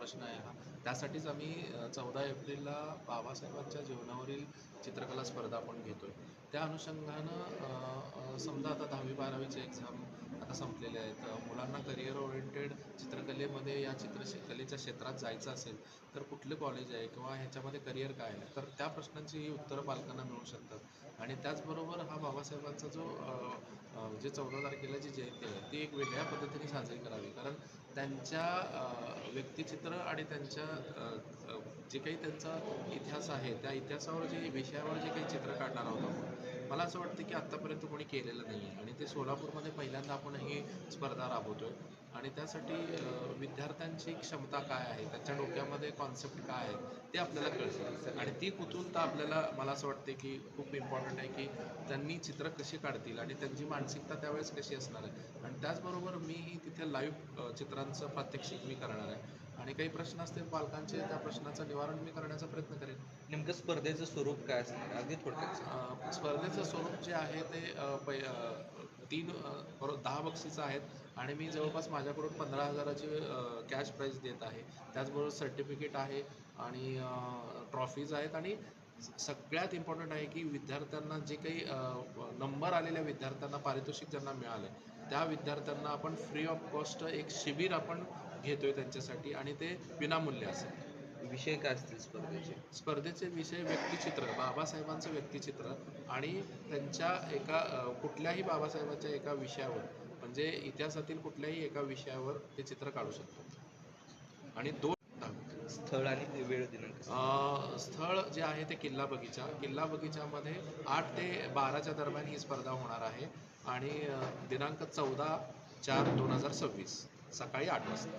प्रश्न आहे हा. त्यासाठीच आम्ही 14 एप्रिलला बाबासाहेबांच्या जीवनावरील चित्रकला स्पर्धा आपण घेतोय. त्या अनुषंगानं समजा आता 10वी-12वीचे एक्झाम आता संपलेले आहेत. मुलांना करिअर ओरिएंटेड चित्रकलेमध्ये या कलेच्या क्षेत्रात जायचं असेल तर कुठलं कॉलेज आहे किंवा ह्याच्यामध्ये करिअर काय आहे, तर त्या प्रश्नांची ही उत्तरं पालकांना मिळू शकतात. आणि त्याचबरोबर हा बाबासाहेबांचा जो जे 14 तारखेला जी जयंती आहे ती एक वेगळ्या पद्धतीने साजरी करावी. कारण त्यांच्या व्यक्तिचित्र आणि त्यांच्या जे काही त्यांचा इतिहास आहे त्या इतिहासावर जे विषयावर जे काही चित्र काढणार आहोत आपण, मला असं वाटतं की आत्तापर्यंत कोणी केलेलं नाही आहे. आणि ते सोलापूरमध्ये पहिल्यांदा आपण ही स्पर्धा राबवतोय. आणि त्यासाठी विद्यार्थ्यांची क्षमता काय आहे, त्यांच्या डोक्यामध्ये कॉन्सेप्ट काय आहे ते आपल्याला कळतं. आणि ती कुतूहलता आपल्याला, मला असं वाटते की खूप इम्पॉर्टंट आहे की त्यांनी चित्र कशी काढतील आणि त्यांची मानसिकता त्यावेळेस कशी असणार आहे. आणि त्याचबरोबर मीही तिथे लाईव्ह चित्रांचं प्रात्यक्षिक मी करणार आहे. आणि काही प्रश्न असतील पालकांचे, त्या प्रश्नाचं निवारण मी करण्याचा प्रयत्न करेन. नेमकं स्पर्धेचं स्वरूप काय असणार आहे? अगदी थोडक्यात सांगा. स्पर्धेचं स्वरूप जे आहे ते 10 बक्षिसं आहेत आणि मी जवळपास माझ्याकडून 15,000ची कॅश प्राईज देत आहे. त्याचबरोबर सर्टिफिकेट आहे आणि ट्रॉफीज आहेत. आणि सगळ्यात इम्पॉर्टंट आहे की विद्यार्थ्यांना जे काही नंबर आलेल्या विद्यार्थ्यांना पारितोषिक ज्यांना मिळालं आहे त्या विद्यार्थ्यांना आपण फ्री ऑफ कॉस्ट एक शिबिर आपण घेतोय त्यांच्यासाठी आणि ते विनामूल्य असेल. विषय काय असतील स्पर्धेचे? स्पर्धेचे विषय व्यक्तिचित्र, बाबासाहेबांचं व्यक्तिचित्र आणि त्यांच्या एका कुठल्याही बाबासाहेबांच्या एका विषयावर, म्हणजे इतिहासातील कुठल्याही एका विषयावर ते चित्र काढू शकतो. आणि 2 स्थळ आणि वेळ दिनांक सांगा. स्थळ जे आहे ते किल्ला बगीचा. किल्ला बगीचामध्ये 8 ते 12च्या दरम्यान ही स्पर्धा होणार आहे. आणि दिनांक 14/4/2026 सकाळी 8 वाजता.